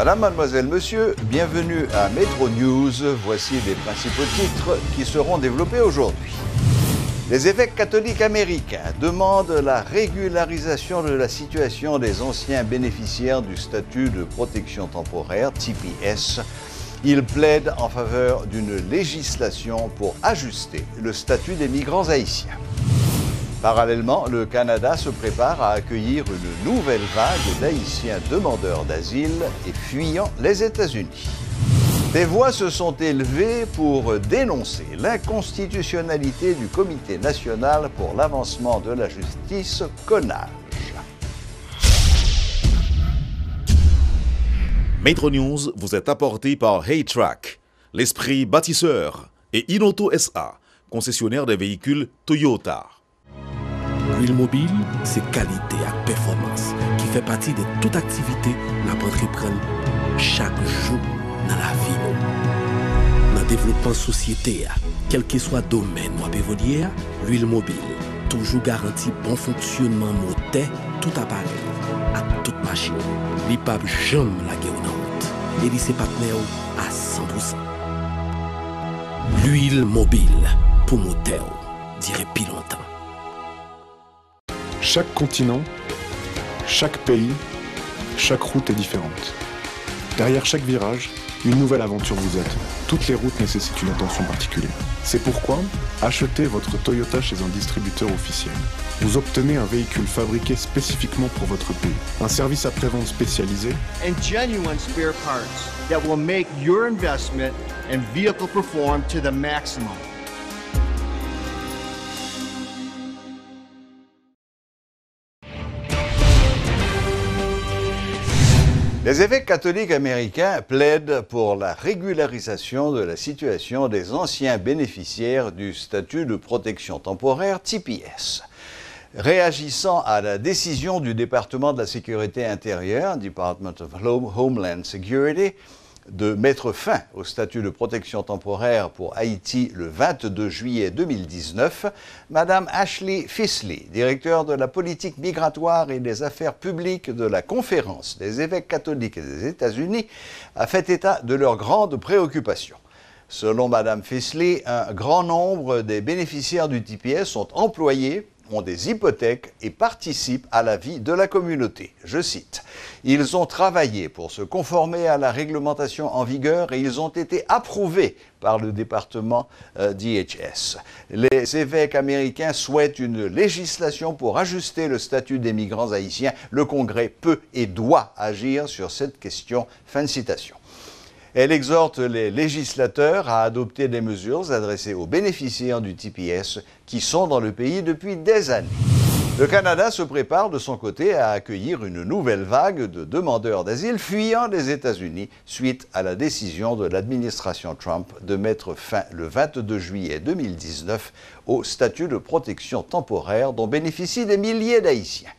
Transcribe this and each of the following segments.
Madame, mademoiselle, monsieur, bienvenue à Metro News. Voici les principaux titres qui seront développés aujourd'hui. Les évêques catholiques américains demandent la régularisation de la situation des anciens bénéficiaires du statut de protection temporaire, TPS. Ils plaident en faveur d'une législation pour ajuster le statut des migrants haïtiens. Parallèlement, le Canada se prépare à accueillir une nouvelle vague d'Haïtiens demandeurs d'asile et fuyant les États-Unis. Des voix se sont élevées pour dénoncer l'inconstitutionnalité du Comité national pour l'avancement de la justice, CONAGE. Metro News vous est apporté par Haytrack, l'esprit bâtisseur, et Inoto SA, concessionnaire des véhicules Toyota. L'huile mobile, c'est qualité et performance qui fait partie de toute activité qu'on entreprend chaque jour dans la vie. Dans le développement de société, quel que soit le domaine ou évoluer, l'huile mobile toujours garantit bon fonctionnement moteur, tout appareil, à toute machine. L'IPAB jamais la guerre en route. Et il ses partenaires à 100%. L'huile mobile pour moteur, dirait plus longtemps. Chaque continent, chaque pays, chaque route est différente. Derrière chaque virage, une nouvelle aventure vous attend. Toutes les routes nécessitent une attention particulière. C'est pourquoi, achetez votre Toyota chez un distributeur officiel. Vous obtenez un véhicule fabriqué spécifiquement pour votre pays. Un service après-vente spécialisé. And genuine spare parts that will make your investment and vehicle perform to the maximum. Les évêques catholiques américains plaident pour la régularisation de la situation des anciens bénéficiaires du statut de protection temporaire TPS. Réagissant à la décision du département de la sécurité intérieure, Department of Homeland Security, de mettre fin au statut de protection temporaire pour Haïti le 22 juillet 2019, Mme Ashley Fisley, directeur de la politique migratoire et des affaires publiques de la Conférence des évêques catholiques des États-Unis, a fait état de leurs grandes préoccupations. Selon Mme Fisley, un grand nombre des bénéficiaires du TPS sont employés, ont des hypothèques et participent à la vie de la communauté. Je cite, « Ils ont travaillé pour se conformer à la réglementation en vigueur et ils ont été approuvés par le département DHS. Les évêques américains souhaitent une législation pour ajuster le statut des migrants haïtiens. Le Congrès peut et doit agir sur cette question. » Fin de citation. Elle exhorte les législateurs à adopter des mesures adressées aux bénéficiaires du TPS qui sont dans le pays depuis des années. Le Canada se prépare de son côté à accueillir une nouvelle vague de demandeurs d'asile fuyant les États-Unis suite à la décision de l'administration Trump de mettre fin le 22 juillet 2019 au statut de protection temporaire dont bénéficient des milliers d'Haïtiens.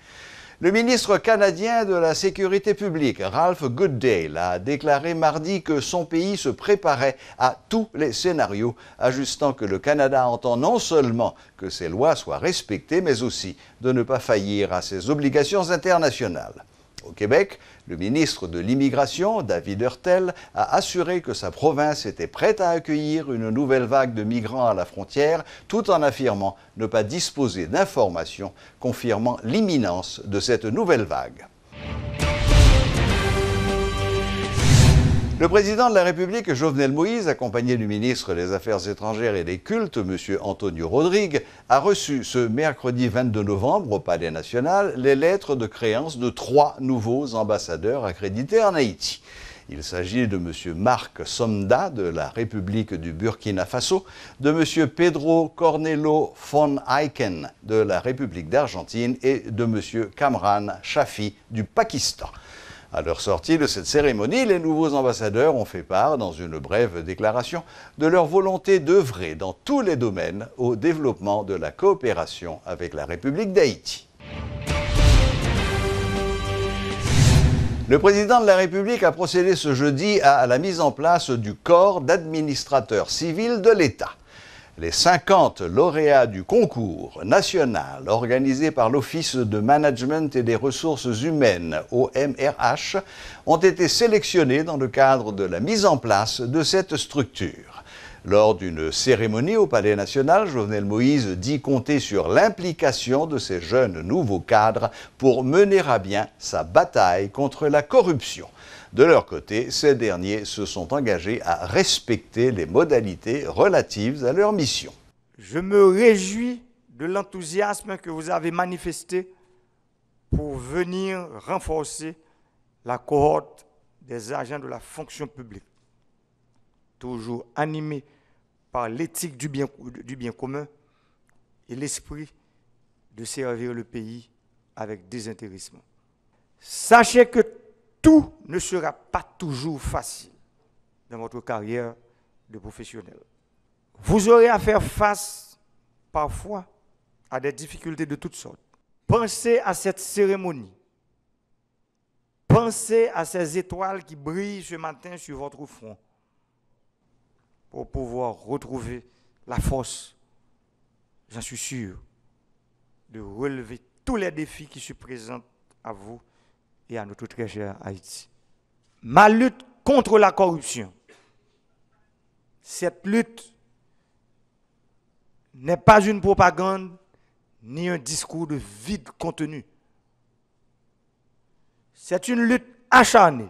Le ministre canadien de la Sécurité publique, Ralph Goodale, a déclaré mardi que son pays se préparait à tous les scénarios, ajustant que le Canada entend non seulement que ses lois soient respectées, mais aussi de ne pas faillir à ses obligations internationales. Au Québec, le ministre de l'Immigration, David Hurtel, a assuré que sa province était prête à accueillir une nouvelle vague de migrants à la frontière, tout en affirmant ne pas disposer d'informations confirmant l'imminence de cette nouvelle vague. Le président de la République, Jovenel Moïse, accompagné du ministre des Affaires étrangères et des Cultes, M. Antonio Rodrigue, a reçu ce mercredi 22 novembre au Palais national les lettres de créance de 3 nouveaux ambassadeurs accrédités en Haïti. Il s'agit de M. Marc Somda de la République du Burkina Faso, de M. Pedro Cornelo von Aiken de la République d'Argentine et de M. Kamran Shafi du Pakistan. À leur sortie de cette cérémonie, les nouveaux ambassadeurs ont fait part, dans une brève déclaration, de leur volonté d'œuvrer dans tous les domaines au développement de la coopération avec la République d'Haïti. Le président de la République a procédé ce jeudi à la mise en place du corps d'administrateurs civils de l'État. Les 50 lauréats du concours national organisé par l'Office de Management et des Ressources Humaines, OMRH, ont été sélectionnés dans le cadre de la mise en place de cette structure. Lors d'une cérémonie au Palais national, Jovenel Moïse dit compter sur l'implication de ces jeunes nouveaux cadres pour mener à bien sa bataille contre la corruption. De leur côté, ces derniers se sont engagés à respecter les modalités relatives à leur mission. Je me réjouis de l'enthousiasme que vous avez manifesté pour venir renforcer la cohorte des agents de la fonction publique, toujours animés par l'éthique du bien commun et l'esprit de servir le pays avec désintéressement. Sachez que tout ne sera pas toujours facile dans votre carrière de professionnel. Vous aurez à faire face parfois à des difficultés de toutes sortes. Pensez à cette cérémonie. Pensez à ces étoiles qui brillent ce matin sur votre front pour pouvoir retrouver la force, j'en suis sûr, de relever tous les défis qui se présentent à vous et à notre très cher Haïti. Ma lutte contre la corruption, cette lutte n'est pas une propagande ni un discours de vide contenu. C'est une lutte acharnée,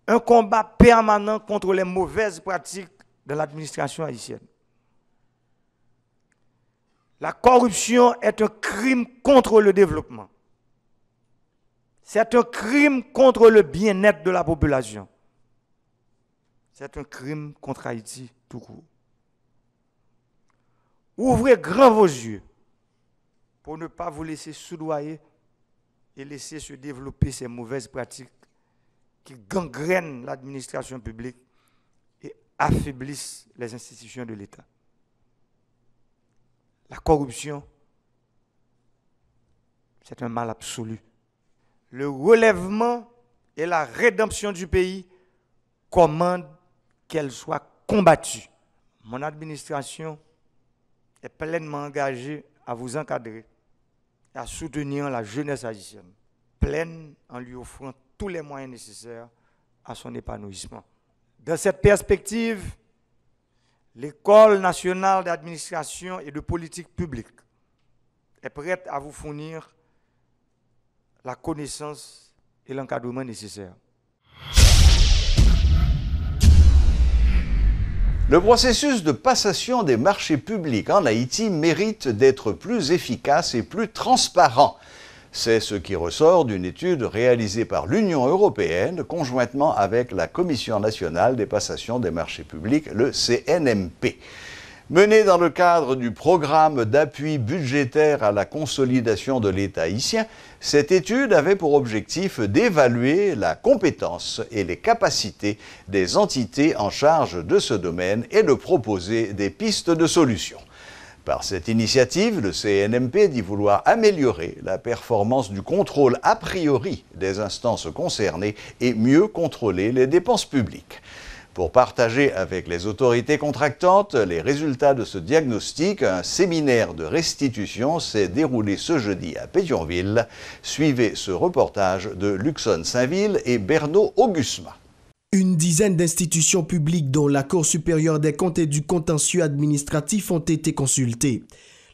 un combat permanent contre les mauvaises pratiques de l'administration haïtienne. La corruption est un crime contre le développement. C'est un crime contre le bien-être de la population. C'est un crime contre Haïti tout court. Ouvrez grand vos yeux pour ne pas vous laisser soudoyer et laisser se développer ces mauvaises pratiques qui gangrènent l'administration publique et affaiblissent les institutions de l'État. La corruption, c'est un mal absolu. Le relèvement et la rédemption du pays commandent qu'elle soit combattue. Mon administration est pleinement engagée à vous encadrer et à soutenir la jeunesse haïtienne, pleine en lui offrant tous les moyens nécessaires à son épanouissement. Dans cette perspective, l'École nationale d'administration et de politique publique est prête à vous fournir la connaissance et l'encadrement nécessaires. Le processus de passation des marchés publics en Haïti mérite d'être plus efficace et plus transparent. C'est ce qui ressort d'une étude réalisée par l'Union européenne conjointement avec la Commission nationale des passations des marchés publics, le CNMP. Menée dans le cadre du programme d'appui budgétaire à la consolidation de l'État haïtien, cette étude avait pour objectif d'évaluer la compétence et les capacités des entités en charge de ce domaine et de proposer des pistes de solutions. Par cette initiative, le CNMP dit vouloir améliorer la performance du contrôle a priori des instances concernées et mieux contrôler les dépenses publiques. Pour partager avec les autorités contractantes les résultats de ce diagnostic, un séminaire de restitution s'est déroulé ce jeudi à Pétionville. Suivez ce reportage de Luxon Saint-Ville et Berno Augusma. Une dizaine d'institutions publiques dont la Cour supérieure des comptes et du contentieux administratif ont été consultées.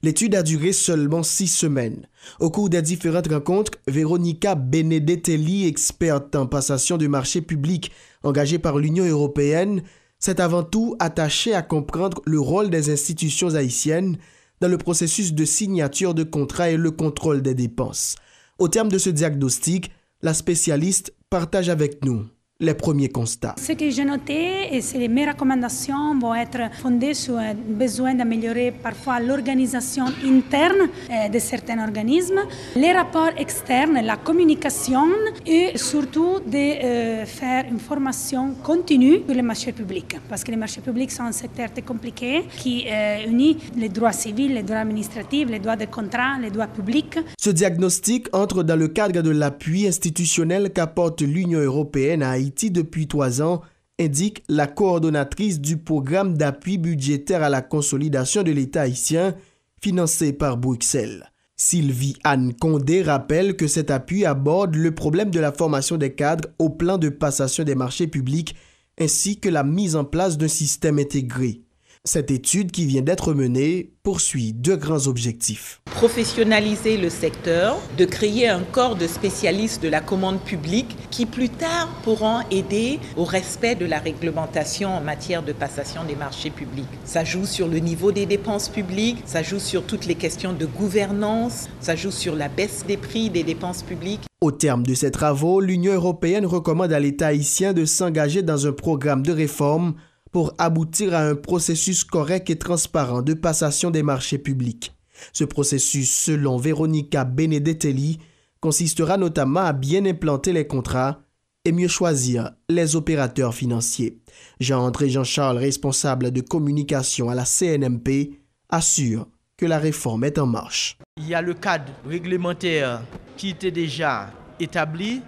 L'étude a duré seulement 6 semaines. Au cours des différentes rencontres, Véronica Benedetelli, experte en passation de marchés publics engagée par l'Union européenne, s'est avant tout attachée à comprendre le rôle des institutions haïtiennes dans le processus de signature de contrats et le contrôle des dépenses. Au terme de ce diagnostic, la spécialiste partage avec nous les premiers constats. Ce que j'ai noté, c'est que mes recommandations vont être fondées sur un besoin d'améliorer parfois l'organisation interne de certains organismes, les rapports externes, la communication et surtout de faire une formation continue sur les marchés publics. Parce que les marchés publics sont un secteur très compliqué qui unit les droits civils, les droits administratifs, les droits de contrat, les droits publics. Ce diagnostic entre dans le cadre de l'appui institutionnel qu'apporte l'Union européenne à Haïti depuis 3 ans indique la coordonnatrice du programme d'appui budgétaire à la consolidation de l'État haïtien, financé par Bruxelles. Sylvie Anne Condé rappelle que cet appui aborde le problème de la formation des cadres au plan de passation des marchés publics ainsi que la mise en place d'un système intégré. Cette étude qui vient d'être menée poursuit deux grands objectifs. Professionnaliser le secteur, de créer un corps de spécialistes de la commande publique qui plus tard pourront aider au respect de la réglementation en matière de passation des marchés publics. Ça joue sur le niveau des dépenses publiques, ça joue sur toutes les questions de gouvernance, ça joue sur la baisse des prix des dépenses publiques. Au terme de ces travaux, l'Union européenne recommande à l'État haïtien de s'engager dans un programme de réforme pour aboutir à un processus correct et transparent de passation des marchés publics. Ce processus, selon Véronica Benedetelli, consistera notamment à bien implanter les contrats et mieux choisir les opérateurs financiers. Jean-André Jean-Charles, responsable de communication à la CNMP, assure que la réforme est en marche. Il y a le cadre réglementaire qui était déjà établi,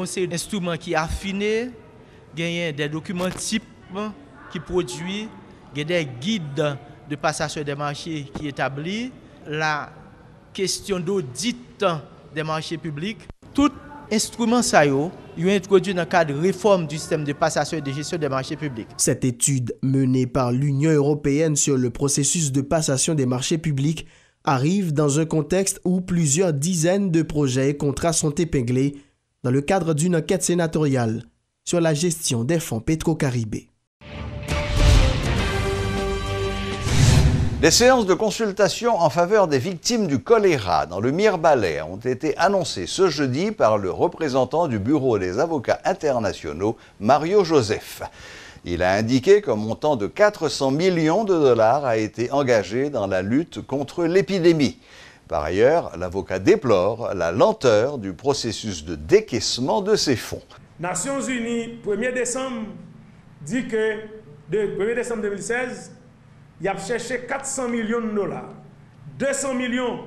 c'est un instrument qui est affiné, il y a des documents types qui produit, il y a des guides de passation des marchés qui établit, la question d'audit des marchés publics. Tout instrument ça est introduit dans le cadre de réforme du système de passation et de gestion des marchés publics. Cette étude menée par l'Union européenne sur le processus de passation des marchés publics arrive dans un contexte où plusieurs dizaines de projets et contrats sont épinglés dans le cadre d'une enquête sénatoriale sur la gestion des fonds Petro-Caribé. Des séances de consultation en faveur des victimes du choléra dans le Mirebalais ont été annoncées ce jeudi par le représentant du Bureau des avocats internationaux, Mario Joseph. Il a indiqué qu'un montant de 400 millions de dollars a été engagé dans la lutte contre l'épidémie. Par ailleurs, l'avocat déplore la lenteur du processus de décaissement de ces fonds. Nations Unies, 1er décembre, dit que de 1er décembre 2016, il a cherché 400 millions de dollars. 200 millions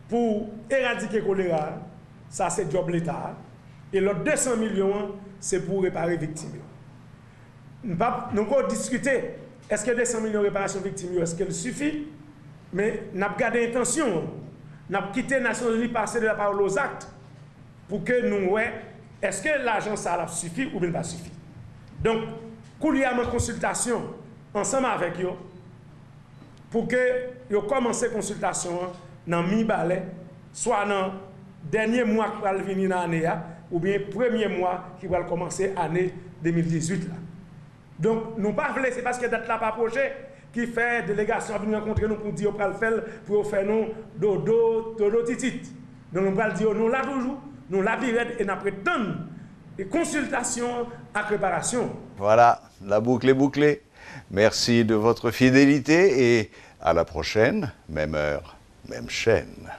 pour éradiquer le choléra, ça c'est job l'État. Et l'autre 200 millions, c'est pour réparer les victimes. Nous avons discuté, est-ce que 200 millions de réparation des victimes, est-ce qu'elle suffit? Mais nous avons gardé l'intention. Nous avons quitté les Nations Unies, passer de la parole aux actes, pour que nous voyons, est-ce que l'argent ça suffit ou bien pas suffit? Donc, il y a une consultation ensemble avec eux, pour que vous commencez la consultation dans mi-balai, soit dans le dernier mois qui va venir dans l'année, ou bien le premier mois qui va commencer l'année 2018. Là. Donc, nous ne pas c'est parce que date là pas approché qui fait délégation à venir rencontrer nous pour dire qu'on va le faire, pour faire nous dodo titit. Donc, nous allons dire nous là toujours, nous là et nous attendons des consultations à préparation. Voilà, la boucle est bouclée. Merci de votre fidélité et à la prochaine, même heure, même chaîne.